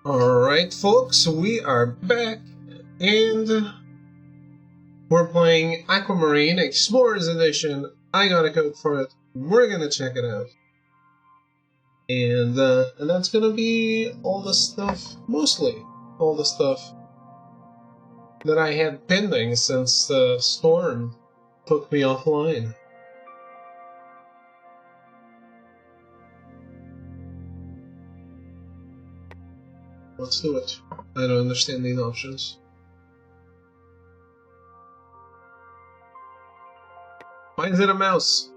Alright folks, we are back, and we're playing Aquamarine Explorers Edition. I got a code for it, we're gonna check it out. And that's gonna be all the stuff, mostly all the stuff that I had pending since the storm took me offline. Let's do it. I don't understand these options. Why is it a mouse?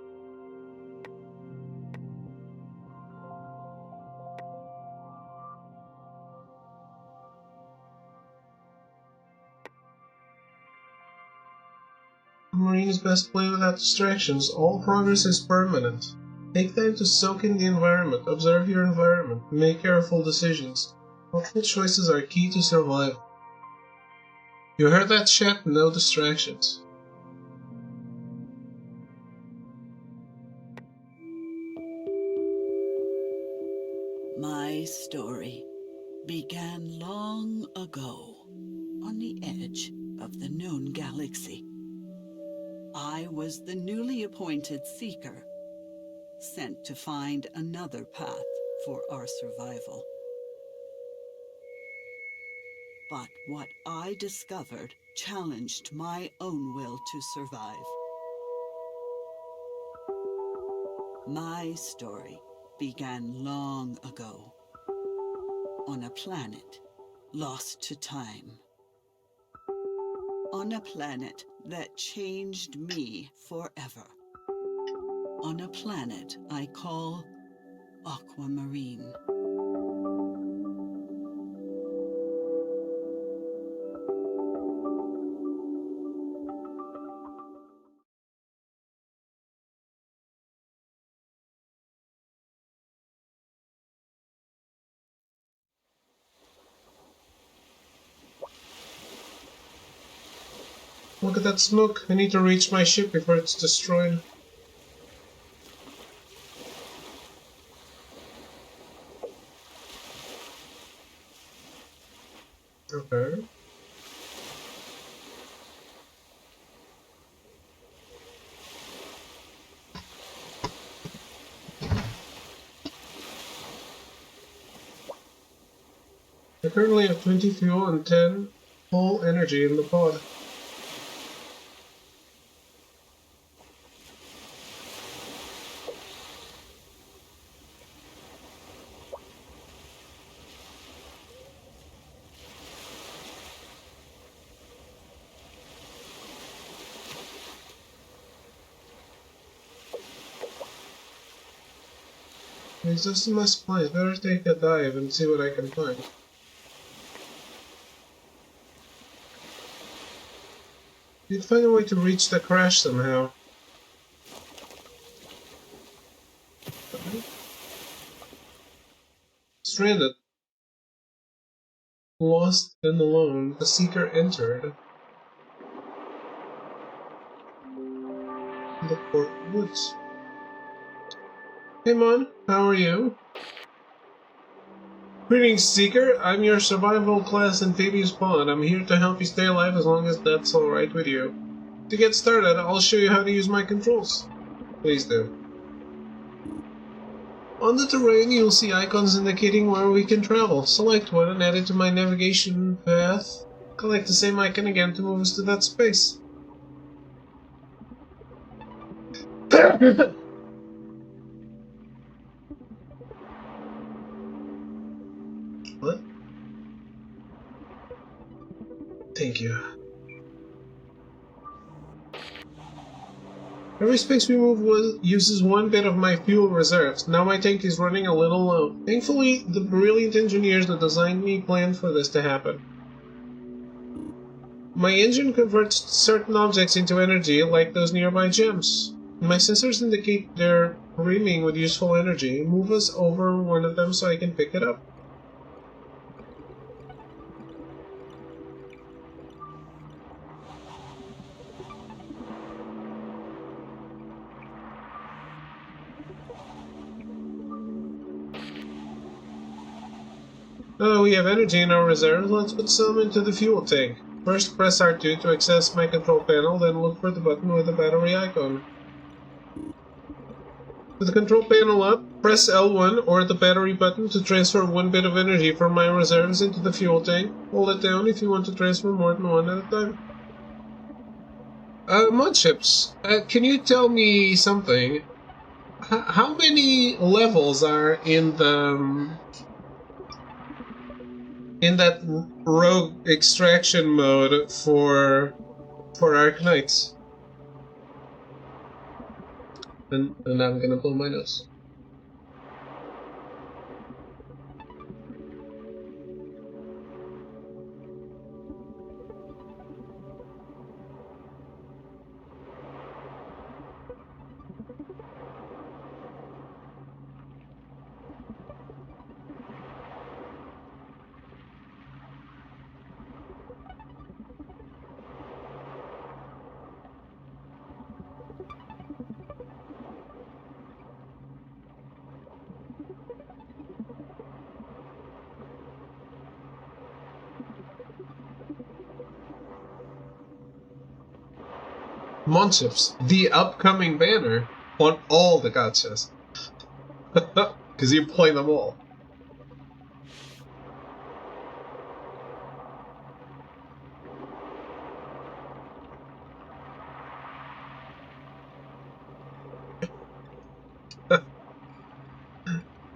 Marine is best played without distractions. All progress is permanent. Take time to soak in the environment, observe your environment, make careful decisions. Thoughtful choices are key to survival. You heard that, chat? No distractions. My story began long ago on the edge of the known galaxy. I was the newly appointed Seeker, sent to find another path for our survival. But what I discovered challenged my own will to survive. My story began long ago, on a planet lost to time. On a planet that changed me forever. On a planet I call Aquamarine. Look at that smoke. I need to reach my ship before it's destroyed. Okay. I currently have 20 fuel and 10 full energy in the pod. Exhausting my supplies, better take a dive and see what I can find. You'd find a way to reach the crash somehow. Stranded. Lost and alone, the Seeker entered the Port Woods. Hey Mon, how are you? Greetings, Seeker. I'm your survival class amphibious pod. I'm here to help you stay alive as long as that's alright with you. To get started, I'll show you how to use my controls. Please do. On the terrain, you'll see icons indicating where we can travel. Select one and add it to my navigation path. Collect the same icon again to move us to that space. What? Thank you. Every space we move uses one bit of my fuel reserves. Now my tank is running a little low. Thankfully, the brilliant engineers that designed me planned for this to happen. My engine converts certain objects into energy, like those nearby gems. My sensors indicate they're brimming with useful energy. Move us over one of them so I can pick it up. Oh, we have energy in our reserves. Let's put some into the fuel tank. First, press R2 to access my control panel, then look for the button with the battery icon. With the control panel up, press L1 or the battery button to transfer one bit of energy from my reserves into the fuel tank. Hold it down if you want to transfer more than one at a time. Mudships, can you tell me something? How many levels are in that rogue extraction mode for Arknights? And I'm gonna blow my nose. Mudships, the upcoming banner on all the gachas. Because you play them all.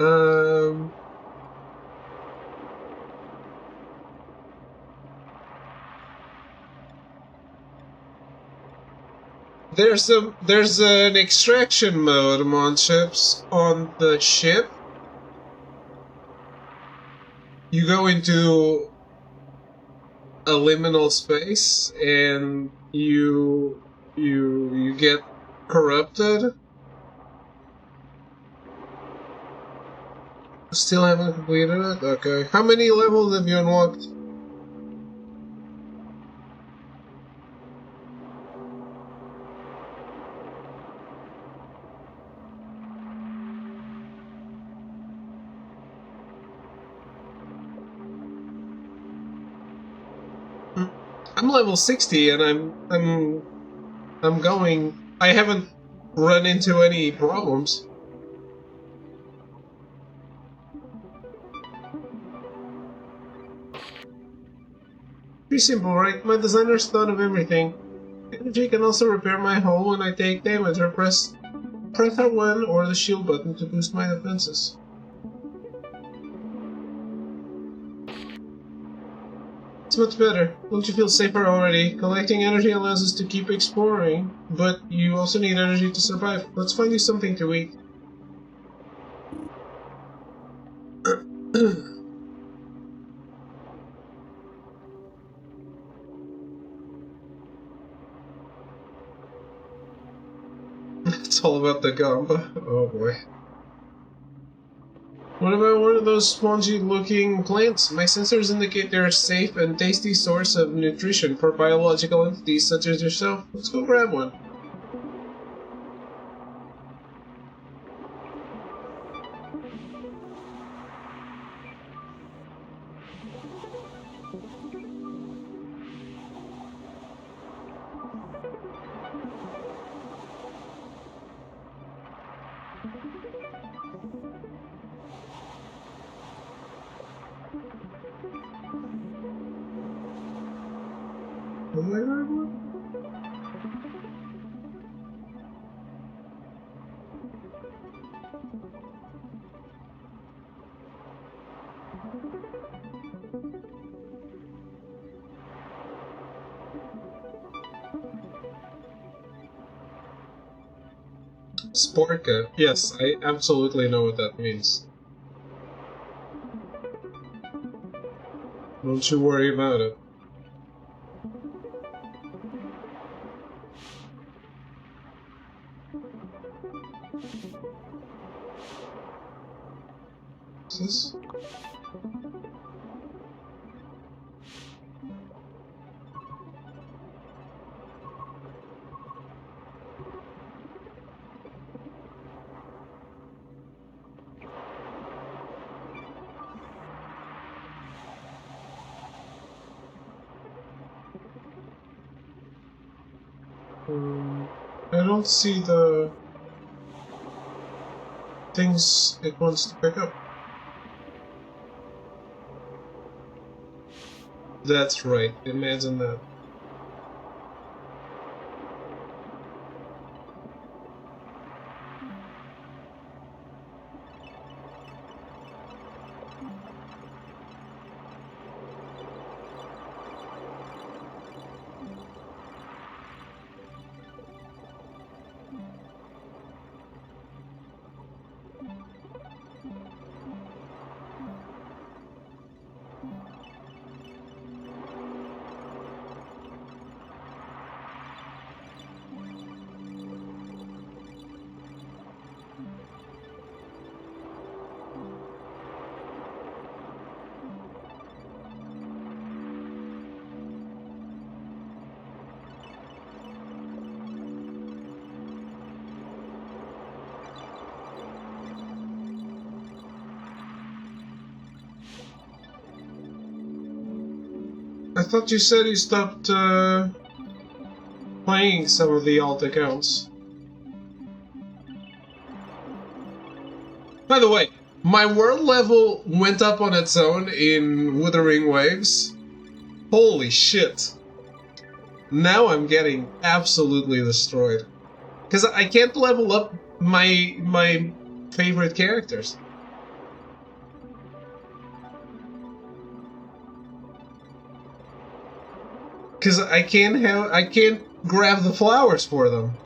um... There's an extraction mode on ships on the ship. You go into a liminal space and you get corrupted. Still haven't completed it? Okay. How many levels have you unlocked? I'm level 60 and I'm going. I haven't run into any problems. Pretty simple, right? My designers thought of everything. Energy can also repair my hull when I take damage or press R1 or the shield button to boost my defenses. It's much better. Don't you feel safer already? Collecting energy allows us to keep exploring, but you also need energy to survive. Let's find you something to eat. It's all about the gamba. Oh boy. What about one of those spongy-looking plants? My sensors indicate they're a safe and tasty source of nutrition for biological entities such as yourself. Let's go grab one. Sporka. Yes, I absolutely know what that means. Don't you worry about it. boxes. I don't see the things it wants to pick up. That's right, imagine that. I thought you said you stopped playing some of the alt accounts. By the way, my world level went up on its own in Wuthering Waves. Holy shit. Now I'm getting absolutely destroyed. Because I can't level up my favorite characters. Because I can't grab the flowers for them.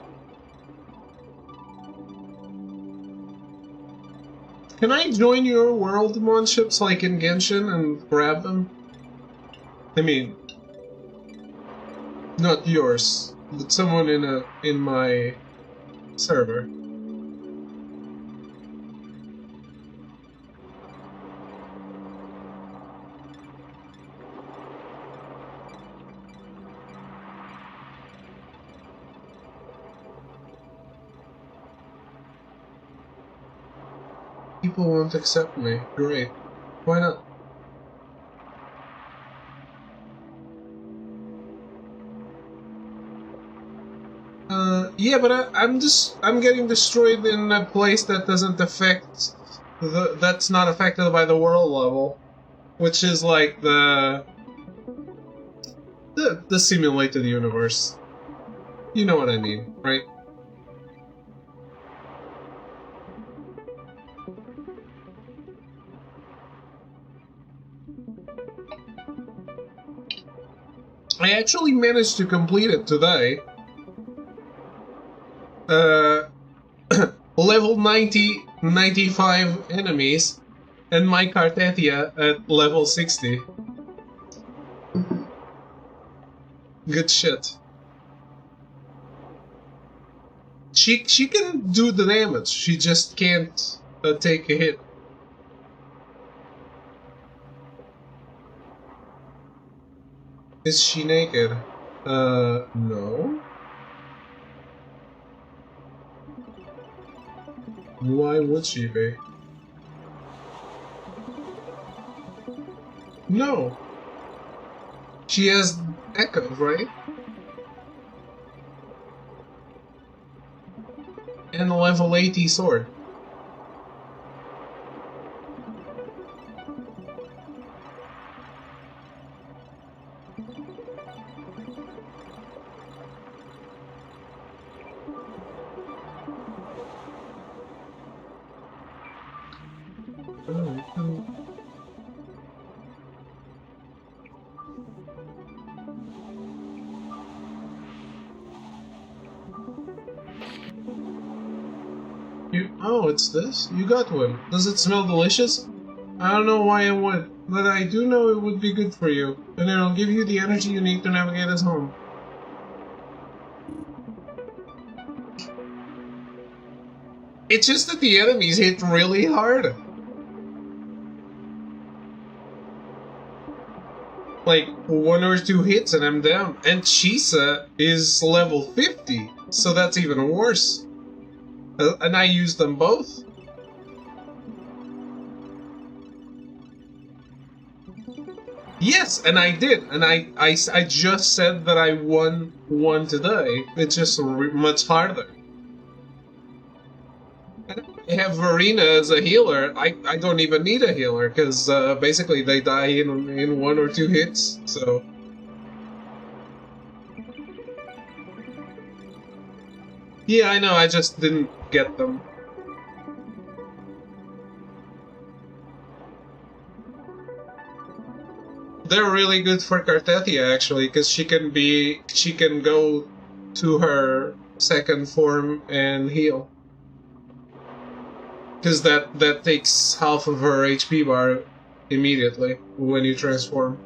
Can I join your world monships like in Genshin and grab them? I mean, not yours, but someone in my server. People won't accept me. Great. Why not? Yeah, but I'm getting destroyed in a place that doesn't affect that's not affected by the world level, which is like the simulated universe. You know what I mean, right? I actually managed to complete it today. Level 90, 95 enemies, and my Cartetia at level 60. Good shit. She can do the damage, she just can't take a hit. Is she naked? No. Why would she be? No. She has echoes, right? And a level 80 sword. Oh, it's this? You got one. Does it smell delicious? I don't know why I would, but I do know it would be good for you, and it'll give you the energy you need to navigate us home. It's just that the enemies hit really hard. like 1 or 2 hits and I'm down. And Chisa is level 50, so that's even worse. And I use them both. Yes, and I did, and I just said that I won one today. It's just much harder. I have Verena as a healer. I don't even need a healer, because basically they die in 1 or 2 hits, so... Yeah, I know, I just didn't get them. They're really good for Cartethia, actually, because she can go to her second form and heal. Because that takes half of her HP bar immediately when you transform.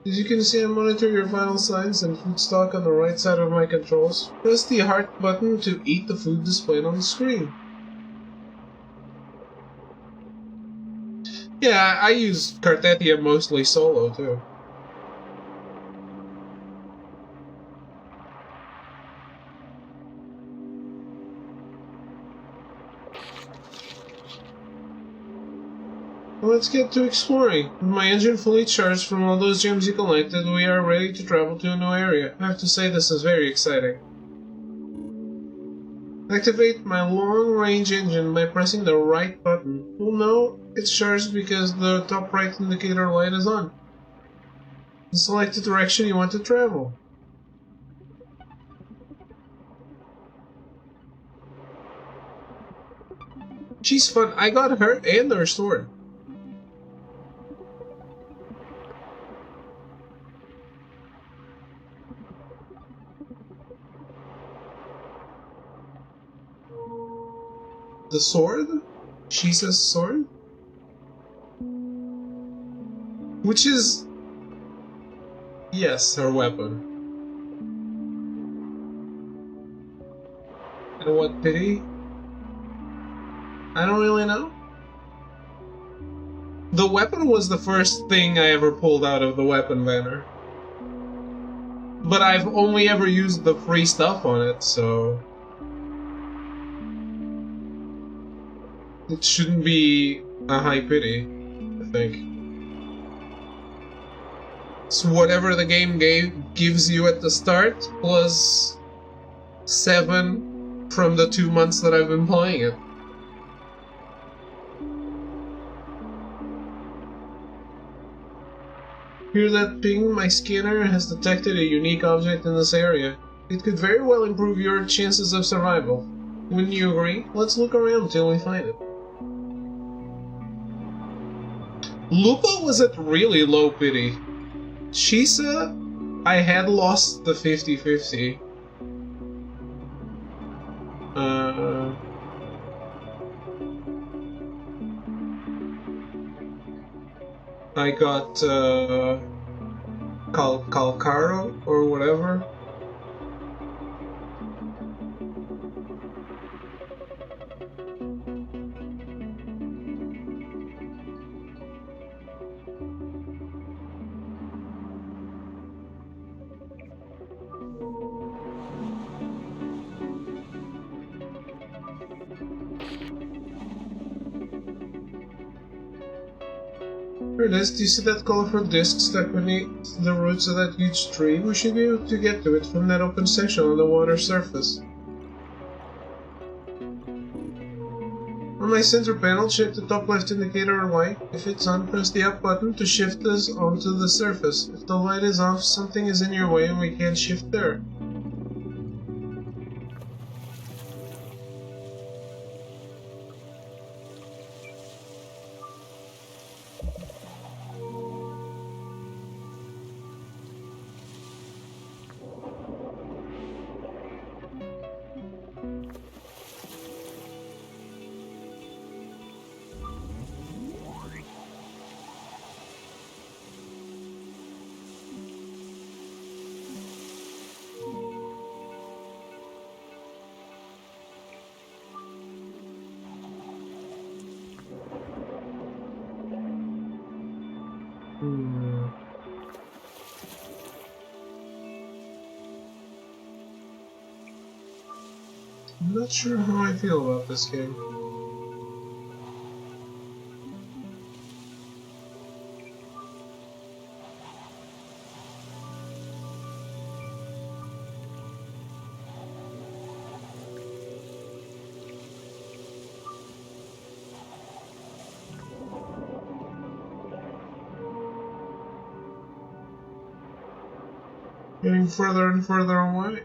As you can see, I monitor your vital signs and food stock on the right side of my controls. Press the heart button to eat the food displayed on the screen. Yeah, I use Cartethia mostly solo too. Let's get to exploring. With my engine fully charged from all those gems you collected, we are ready to travel to a new area. I have to say this is very exciting. Activate my long-range engine by pressing the right button. We'll know it's charged because the top right indicator light is on. Select the direction you want to travel. She's fun. I got her and her sword. The sword? Shisa's sword? Which is... yes, her weapon. And what pity? I don't really know. The weapon was the first thing I ever pulled out of the weapon banner. But I've only ever used the free stuff on it, so... it shouldn't be a high pity, I think. So whatever the game gives you at the start, plus 7 from the 2 months that I've been playing it. Hear that ping? My scanner has detected a unique object in this area. It could very well improve your chances of survival. Wouldn't you agree? Let's look around till we find it. Lupa was at really low pity. Chisa, I had lost the 50-50. I got Calcaro or whatever. Here it is. Do you see that colorful disc stuck beneath the roots of that huge tree? We should be able to get to it from that open section on the water surface. On my center panel, check the top left indicator light. If it's on, press the up button to shift us onto the surface. If the light is off, something is in your way and we can't shift there. I'm not sure how I feel about this game. Getting further and further away.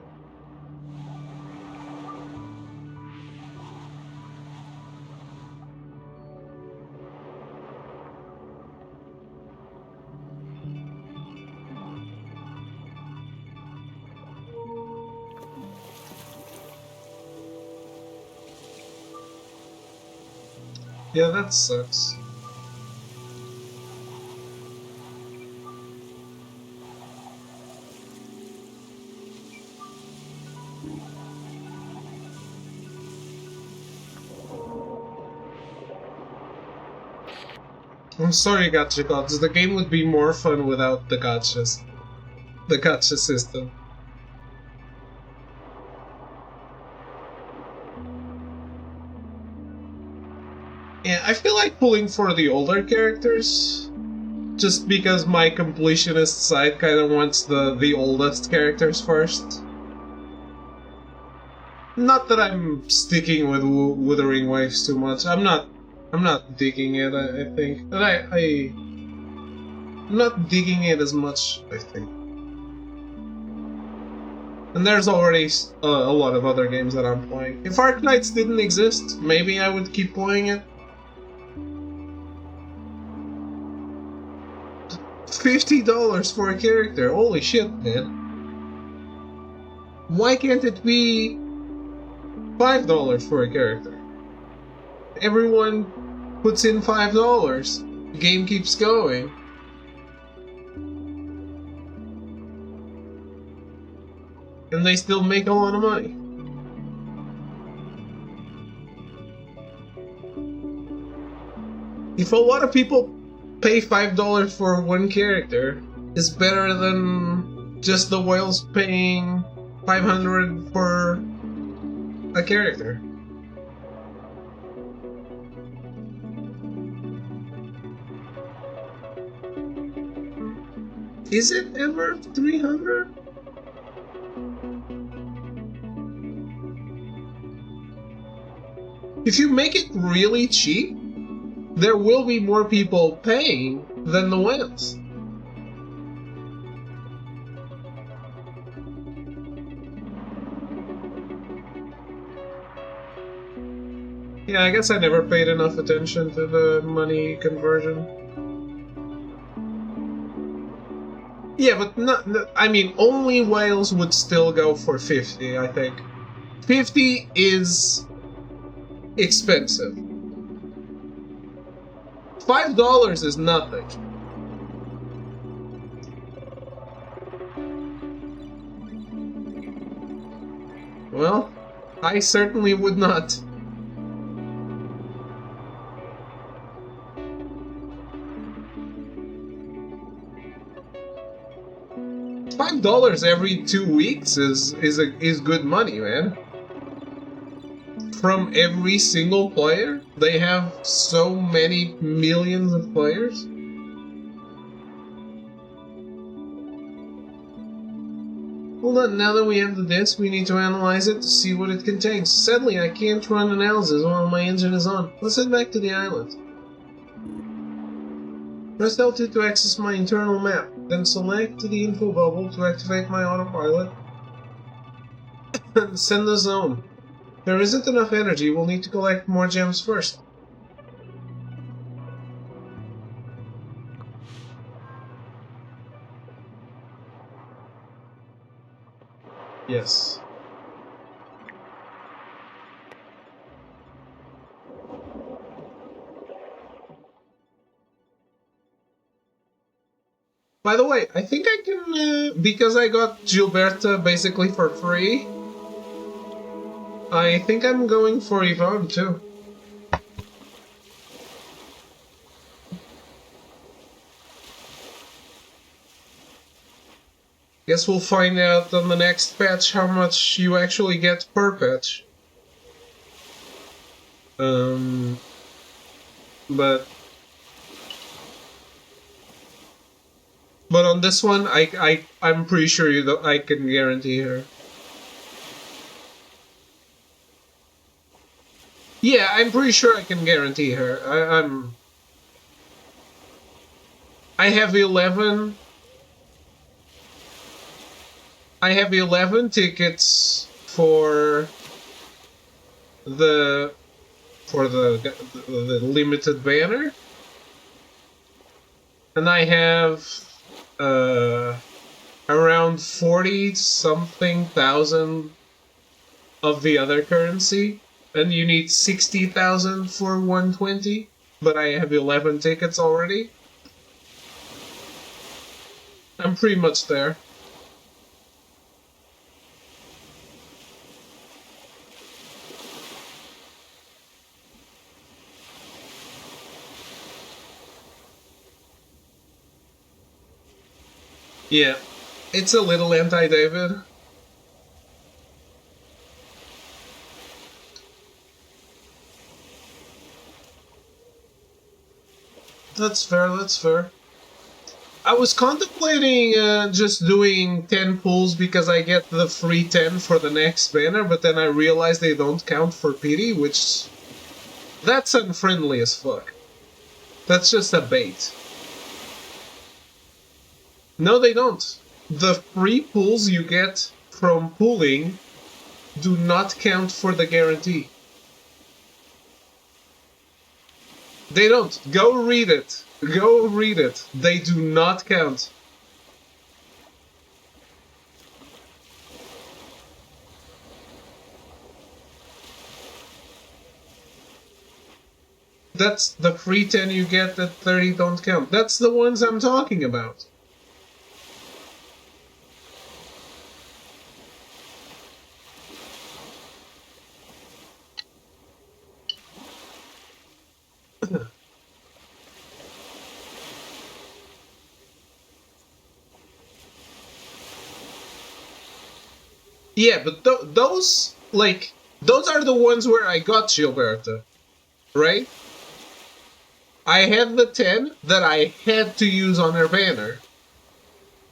Yeah, that sucks. I'm sorry, Gacha Gods. The game would be more fun without the gachas. The gacha system. Yeah, I feel like pulling for the older characters. Just because my completionist side kind of wants the oldest characters first. Not that I'm sticking with Wuthering Waves too much. I'm not digging it. I think, but I'm not digging it as much. I think, and there's already a lot of other games that I'm playing. If Arknights didn't exist, maybe I would keep playing it. $50 for a character. Holy shit, man. Why can't it be $5 for a character? Everyone puts in $5. The game keeps going. And they still make a lot of money. If a lot of people pay $5 for one character, it's better than just the whales paying $500 for a character. Is it ever 300? If you make it really cheap, there will be more people paying than the whales. Yeah, I guess I never paid enough attention to the money conversion. Yeah, but not, I mean, only whales would still go for 50, I think. 50 is expensive. $5 is nothing. Well, I certainly would not. $5 every 2 weeks is good money, man. From every single player? They have so many millions of players? Hold on, now that we have the disc, we need to analyze it to see what it contains. Sadly, I can't run analysis while my engine is on. Let's head back to the island. Press L2 to access my internal map, then select the info bubble to activate my autopilot and send the zone. There isn't enough energy, we'll need to collect more gems first. Yes. By the way, I think I can, because I got Gilberta basically for free, I think I'm going for Yvonne too. Guess we'll find out on the next patch how much you actually get per patch. Um, but on this one, I'm pretty sure I can guarantee her. Yeah, I'm pretty sure I can guarantee her. I have 11. I have 11 tickets the for the limited banner, and I have around 40 something thousand of the other currency, and you need 60,000 for 120. But I have 11 tickets already. I'm pretty much there. Yeah, it's a little anti-David. That's fair, that's fair. I was contemplating just doing 10 pulls because I get the free 10 for the next banner, but then I realized they don't count for pity, which... that's unfriendly as fuck. That's just a bait. No, they don't. The free pulls you get from pulling do not count for the guarantee. They don't. Go read it. Go read it. They do not count. That's the free 10 you get that 30 don't count. That's the ones I'm talking about. Yeah, but those, like, those are the ones where I got Gilberta, right? I had the 10 that I had to use on her banner,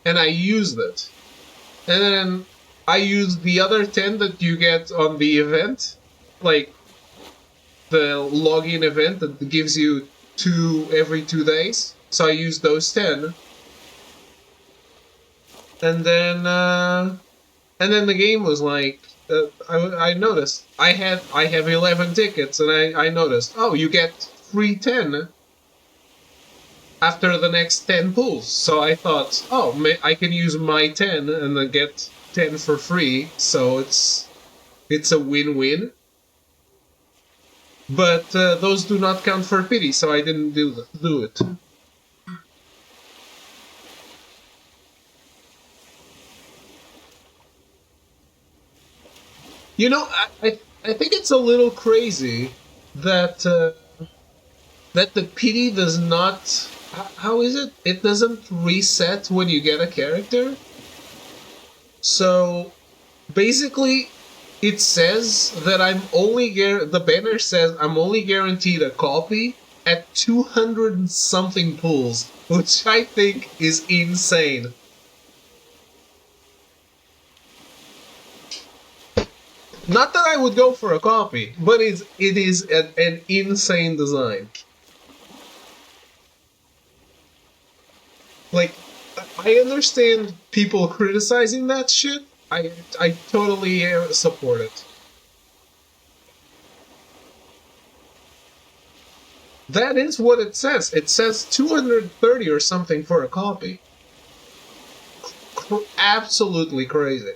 and I used it. And then I used the other 10 that you get on the event, like the login event that gives you 2 every 2 days. So I used those 10. And then the game was like, I noticed I have 11 tickets, and I noticed, oh, you get free 10 after the next 10 pulls. So I thought, oh, I can use my 10 and then get 10 for free. So it's a win-win. But those do not count for pity, so I didn't do it. You know, I think it's a little crazy that that the pity does not. How is it? It doesn't reset when you get a character. So basically, it says that the banner says I'm only guaranteed a copy at 200 something pulls, which I think is insane. Not that I would go for a copy, but it is an insane design. Like, I understand people criticizing that shit. I totally support it. That is what it says. It says 230 or something for a copy. Absolutely crazy.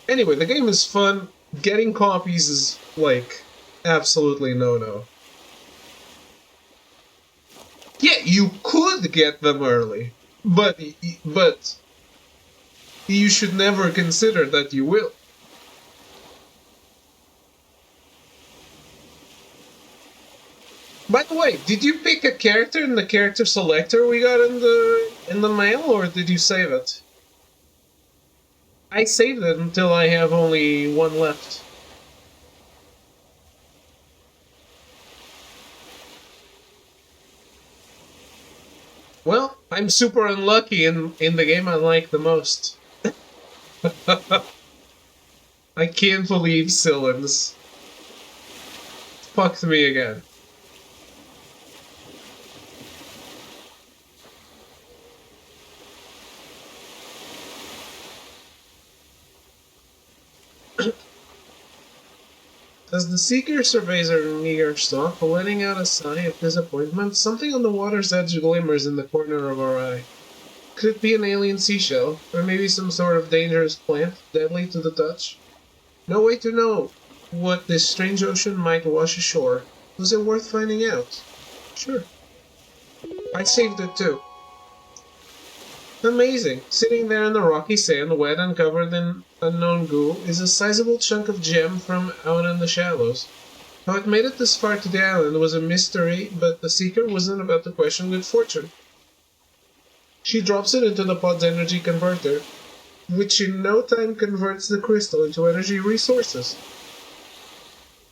Anyway, the game is fun. Getting copies is, like, absolutely no-no. Yeah, you could get them early, but you should never consider that you will. By the way, did you pick a character in the character selector we got in the mail, or did you save it? I saved it until I have only one left. Well, I'm super unlucky in the game I like the most. I can't believe Sillins fucked me again. As the Seeker surveys her meager stock, letting out a sigh of disappointment, something on the water's edge glimmers in the corner of her eye. Could it be an alien seashell, or maybe some sort of dangerous plant, deadly to the touch? No way to know what this strange ocean might wash ashore. Was it worth finding out? Sure. I saved it too. Amazing. Sitting there in the rocky sand, wet and covered in unknown goo, is a sizable chunk of gem from out in the shallows. How it made it this far to the island was a mystery, but the Seeker wasn't about to question good fortune. She drops it into the pod's energy converter, which in no time converts the crystal into energy resources.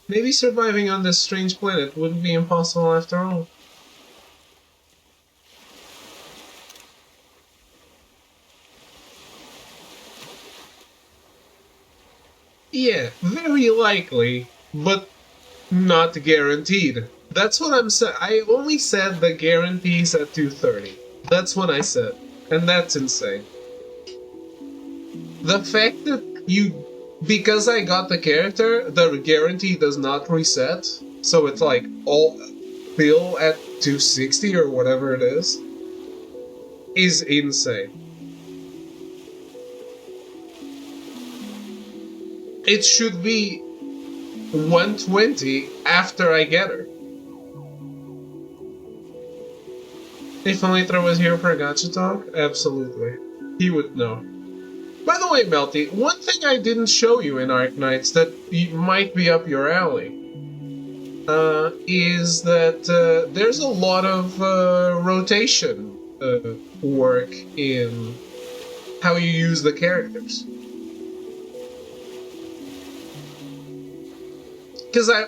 Maybe surviving on this strange planet wouldn't be impossible after all. Yeah, very likely, but not guaranteed. That's what I'm saying. I only said the guarantees at 2:30. That's what I said. And that's insane. The fact that because I got the character, the guarantee does not reset. So it's like all still at 260 or whatever it is insane. It should be 120 after I get her. If Alitra was here for a gacha talk, absolutely. He would know. By the way, Melty, one thing I didn't show you in Arc Knights that might be up your alley is that there's a lot of rotation work in how you use the characters. Because I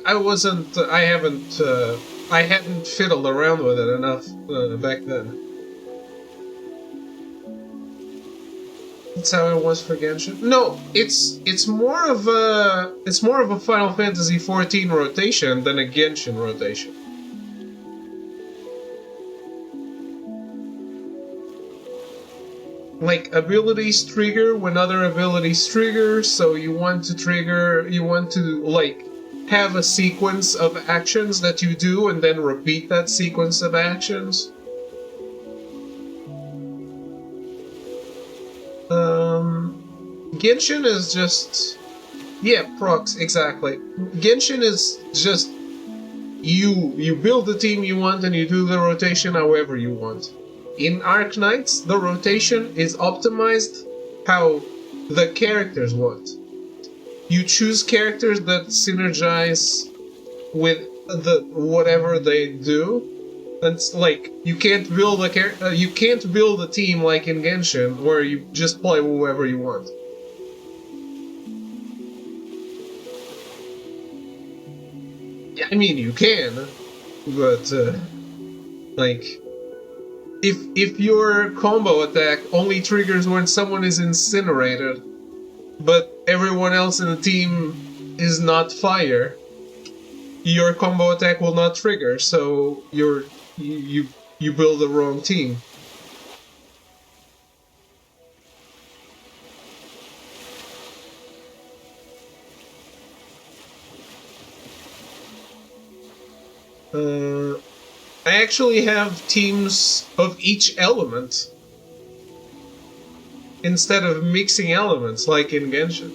hadn't fiddled around with it enough back then. That's how it was for Genshin. No, it's more of a Final Fantasy XIV rotation than a Genshin rotation. Like abilities trigger when other abilities trigger, so you want to like have a sequence of actions that you do and then repeat that sequence of actions. Genshin is just... Yeah, procs, exactly. Genshin is just... You build the team you want and you do the rotation however you want. In Arc Knights, the rotation is optimized how the characters want. You choose characters that synergize with the whatever they do. And it's like you can't build a team like in Genshin where you just play whoever you want. I mean, you can, but like if your combo attack only triggers when someone is incinerated, but everyone else in the team is not fire, your combo attack will not trigger. So you build the wrong team. I actually have teams of each element instead of mixing elements like in Genshin.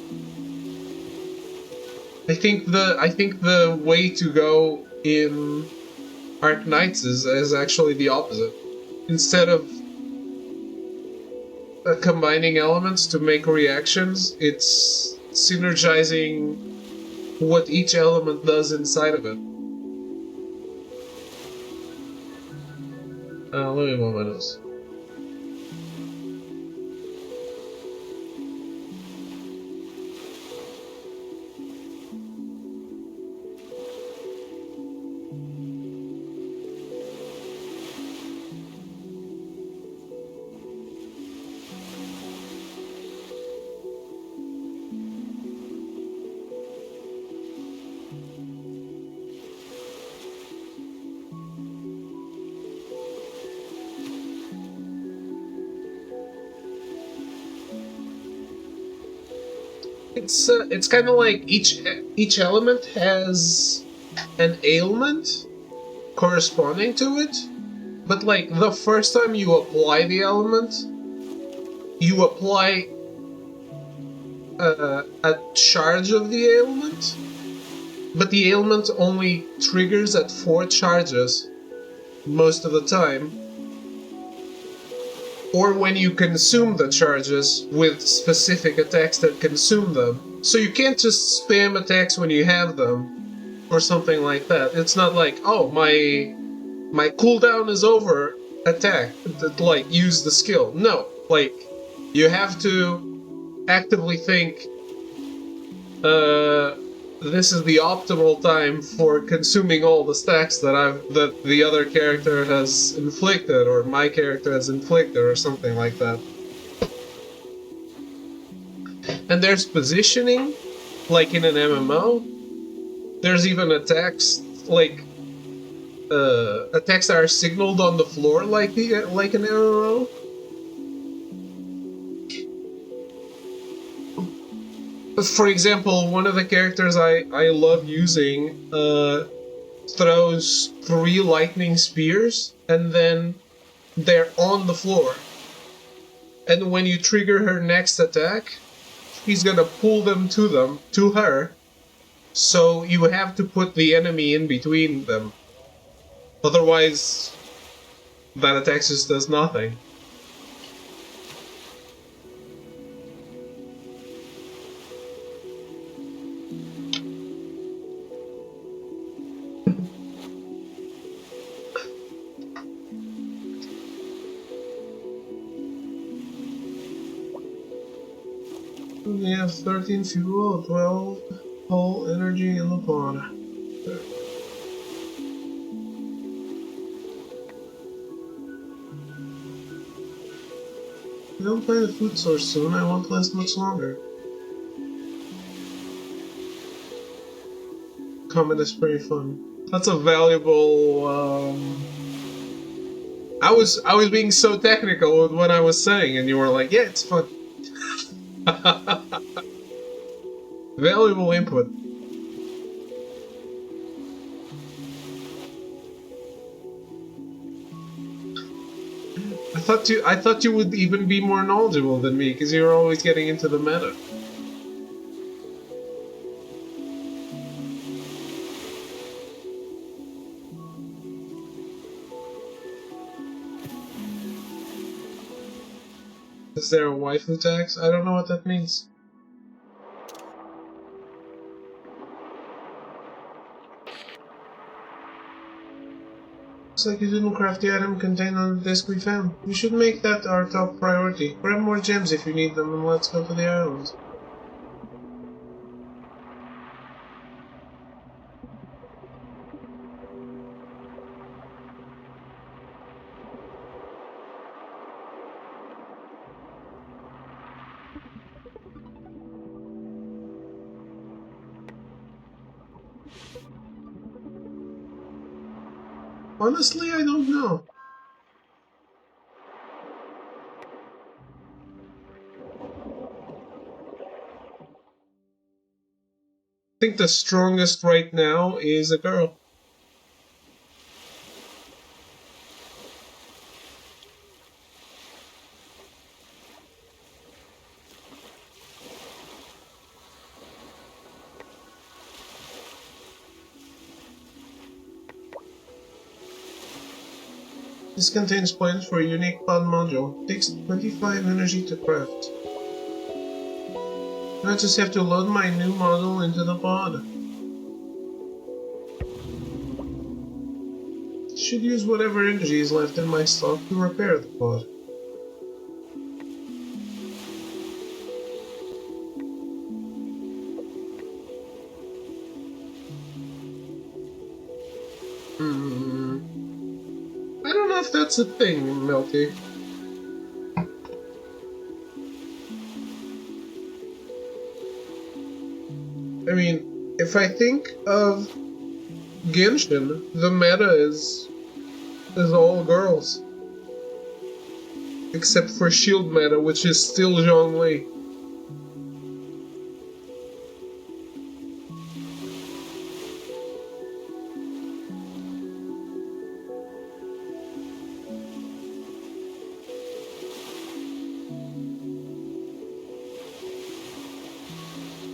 I think the way to go in Arc Knights is actually the opposite. Instead of combining elements to make reactions, it's synergizing what each element does inside of it. Let me move my nose. It's kind of like each element has an ailment corresponding to it, but like the first time you apply the element, you apply a charge of the ailment, but the ailment only triggers at 4 charges most of the time, or when you consume the charges with specific attacks that consume them. So you can't just spam attacks when you have them, or something like that. It's not like, oh, my cooldown is over, attack, like, use the skill. No, like, you have to actively think, this is the optimal time for consuming all the stacks that the other character has inflicted, or my character has inflicted, or something like that. And there's positioning, like in an MMO. There's even attacks, like attacks that are signaled on the floor, like an MMO. For example, one of the characters I love using throws 3 lightning spears, and then they're on the floor. And when you trigger her next attack, he's gonna pull them to her. So you have to put the enemy in between them. Otherwise, that attack just does nothing. We have 13 fuel, 12 whole energy in the pod. If I don't find a food source soon, I won't last much longer. Comment is pretty fun. That's a valuable, I was being so technical with what I was saying, and you were like, yeah, it's fun. Valuable input. I thought you would even be more knowledgeable than me, because you're always getting into the meta. Is there a waifu tax? I don't know what that means. Looks like you didn't craft the item contained on the disc we found. We should make that our top priority. Grab more gems if you need them, and let's go to the islands. Honestly, I don't know. I think the strongest right now is a girl. This contains points for a unique pod module. It takes 25 energy to craft. I just have to load my new model into the pod. Should use whatever energy is left in my stock to repair the pod. I don't know if that's a thing, Milky. I mean, if I think of Genshin, the meta is all girls. Except for Shield meta, which is still Zhongli.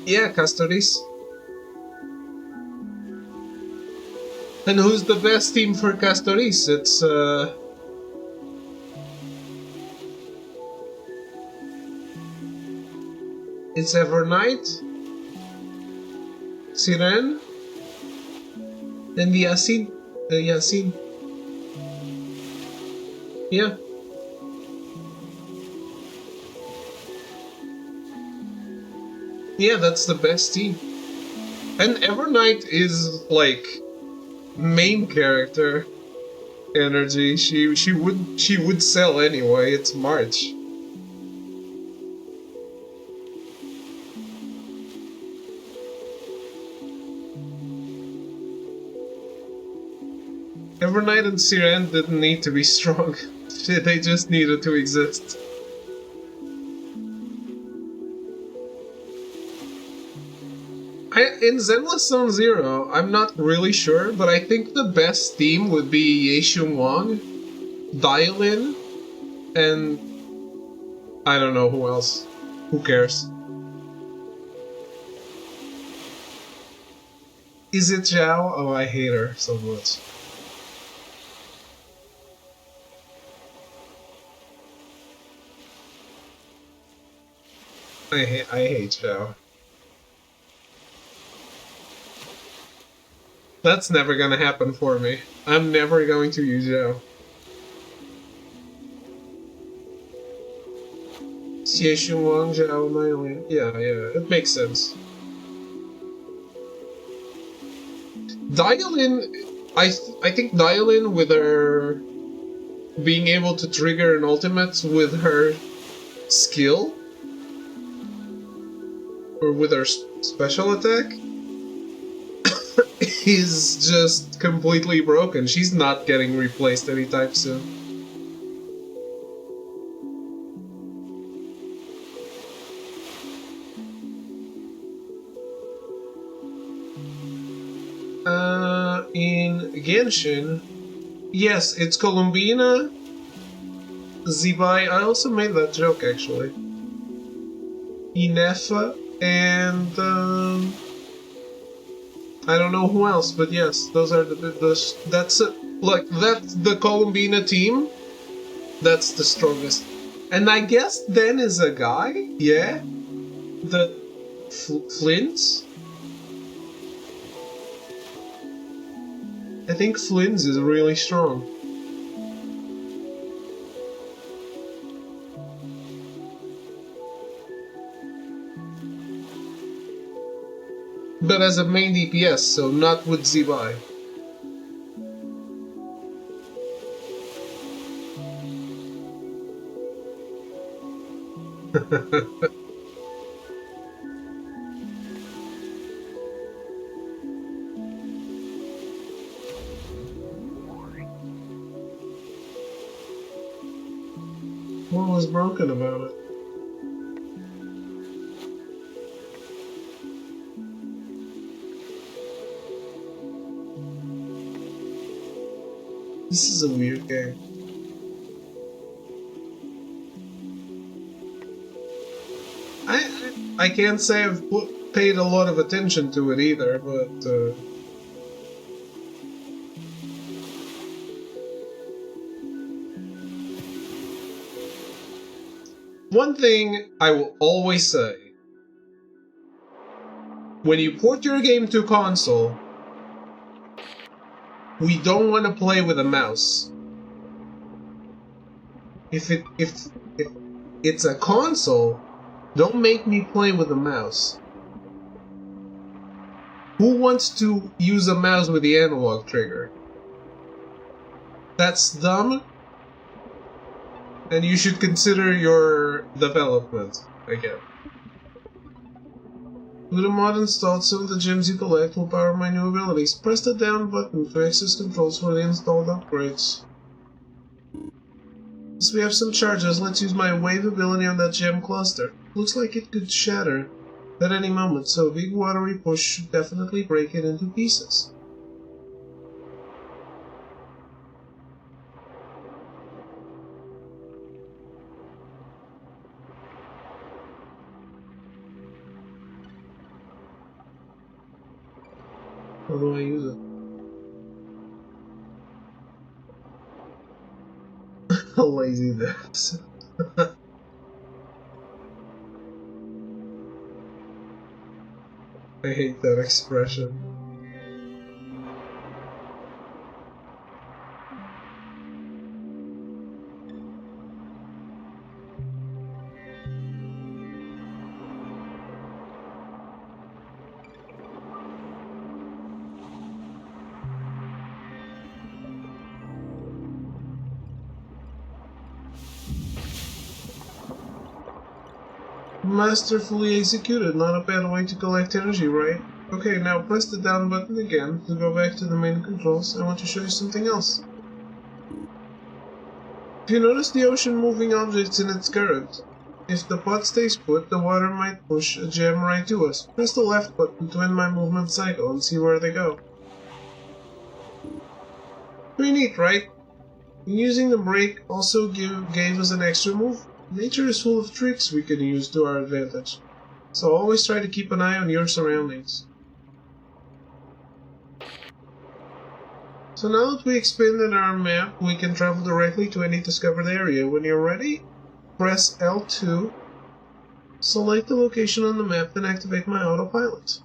Yeah, custodies. And who's the best team for custodies? It's Evernight, Siren, and Yasin. Yasin. Yeah. Yeah, that's the best team. And Evernight is like main character energy. She would sell anyway. It's March. Evernight and Siren didn't need to be strong. They just needed to exist. In Zenless Zone Zero, I'm not really sure, but I think the best team would be Yeishun Wang, Dialin, and I don't know who else. Who cares? Is it Zhao? Oh, I hate her so much. I hate Zhao. That's never gonna happen for me. I'm never going to use Zhao. Yeishun Wang, Zhao, Dialin. Yeah, it makes sense. Dialin, I think Dialin with her being able to trigger an ultimate with her skill or with her special attack is just completely broken. She's not getting replaced anytime soon. In Genshin, yes, it's Columbina, Zibai. I also made that joke actually. Inefa and I don't know who else, but yes, those are that's it. Like that's the Columbina team. That's the strongest. And I guess then is a guy, yeah, the Flints. I think Flints is really strong. But as a main DPS, so not with Zibai. What was broken about it? This is a weird game. I can't say I've paid a lot of attention to it either, but one thing I will always say: when you port your game to console, we don't want to play with a mouse. If it's a console, don't make me play with a mouse. Who wants to use a mouse with the analog trigger? That's dumb, and you should consider your development again. With a mod installed, some of the gems you collect will power my new abilities. Press the down button to access controls for the installed upgrades. Since we have some charges, let's use my wave ability on that gem cluster. Looks like it could shatter at any moment, so a big watery push should definitely break it into pieces. How do I use it? Lazy devs. I hate that expression. Masterfully executed, not a bad way to collect energy, right? Okay, now press the down button again to go back to the main controls. I want to show you something else. If you notice the ocean moving objects in its current, if the pot stays put, the water might push a gem right to us. Press the left button to end my movement cycle and see where they go. Pretty neat, right? Using the brake also gave us an extra move. Nature is full of tricks we can use to our advantage, so always try to keep an eye on your surroundings. So now that we expanded our map, we can travel directly to any discovered area. When you're ready, press L2, select the location on the map, then activate my autopilot.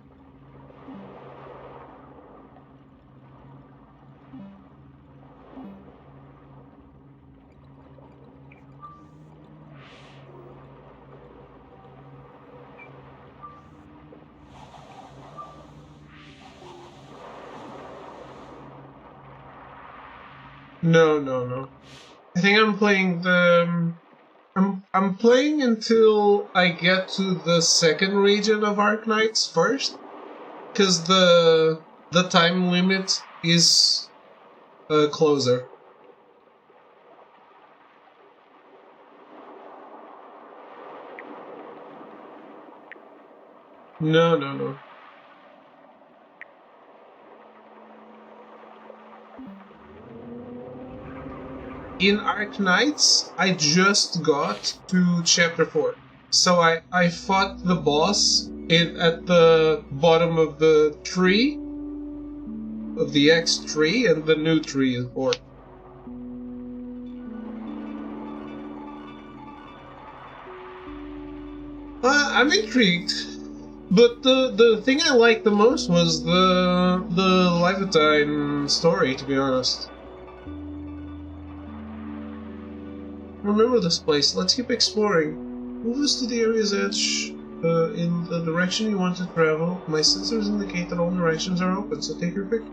No. I think I'm playing the... I'm playing until I get to the second region of Arknights first, because the time limit is closer. No. In Arknights, I just got to chapter 4. So I fought the boss at the bottom of the tree, of the X tree, and the new tree is 4. I'm intrigued. But the thing I liked the most was the Levantine story, to be honest. Remember this place. Let's keep exploring. Move us to the area's edge in the direction you want to travel. My sensors indicate that all directions are open, so take your pick.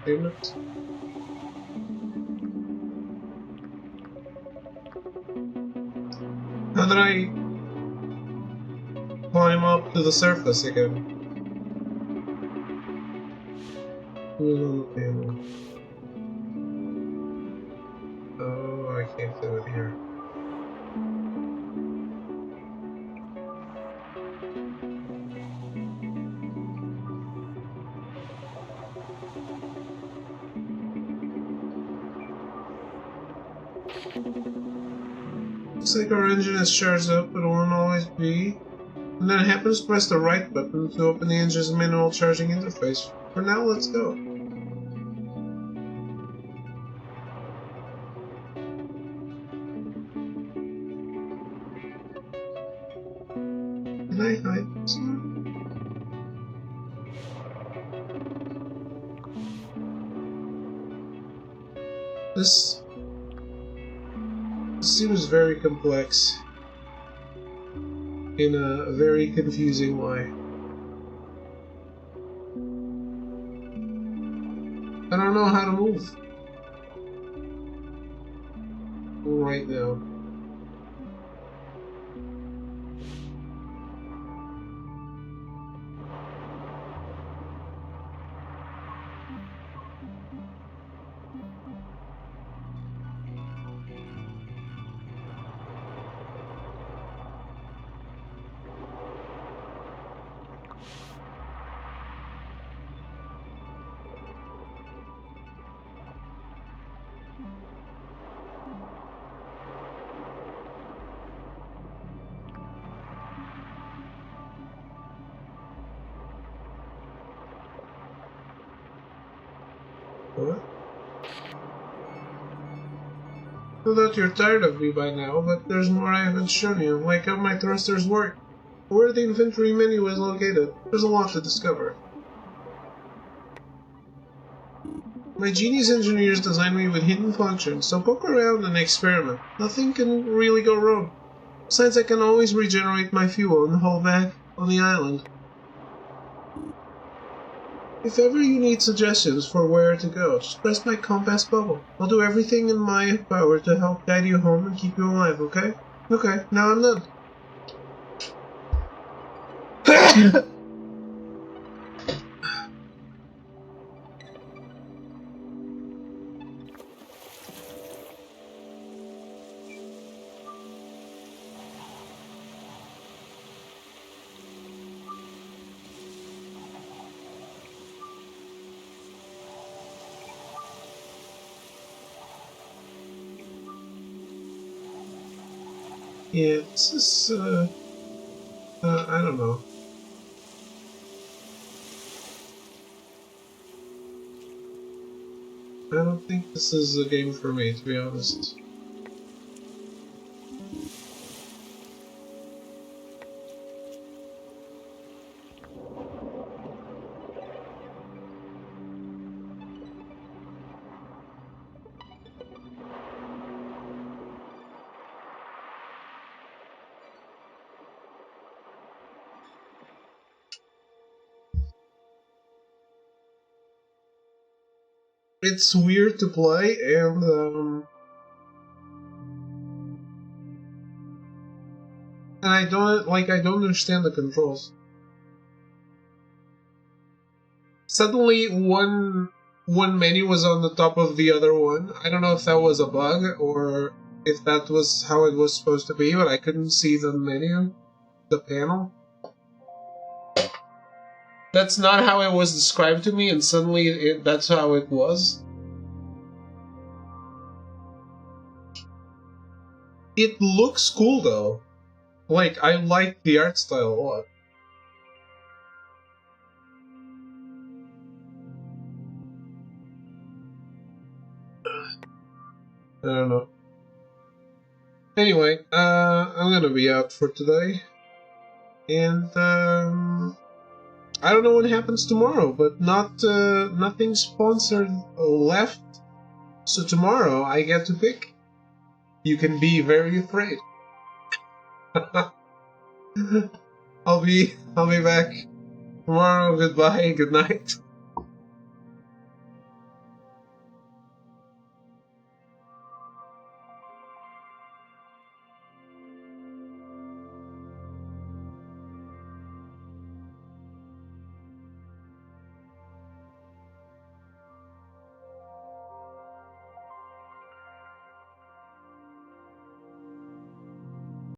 Damn it. How did I climb up to the surface again? Oh, I can't do it here. Looks like our engine is charged up, but it won't always be. When that happens, press the right button to open the engine's manual charging interface. For now, let's go. Can I hide this now? This seems very complex in a very confusing way. I don't know how to move right now. What? I thought you're tired of me by now, but there's more I haven't shown you, like how my thrusters work, where the inventory menu is located. There's a lot to discover. My genius engineers designed me with hidden functions, so poke around and experiment. Nothing can really go wrong. Besides, I can always regenerate my fuel and haul back on the island. If ever you need suggestions for where to go, just press my compass bubble. I'll do everything in my power to help guide you home and keep you alive, okay? Okay, now I'm done. Yeah, this is, I don't know. I don't think this is a game for me, to be honest. It's weird to play, and I don't understand the controls. Suddenly, one menu was on the top of the other one. I don't know if that was a bug or if that was how it was supposed to be, but I couldn't see the menu, the panel. That's not how it was described to me, and suddenly that's how it was. It looks cool though. Like, I like the art style a lot. I don't know. Anyway, I'm gonna be out for today. And, I don't know what happens tomorrow, but nothing sponsored left. So tomorrow I get to pick. You can be very afraid. I'll be back tomorrow. Goodbye, good night.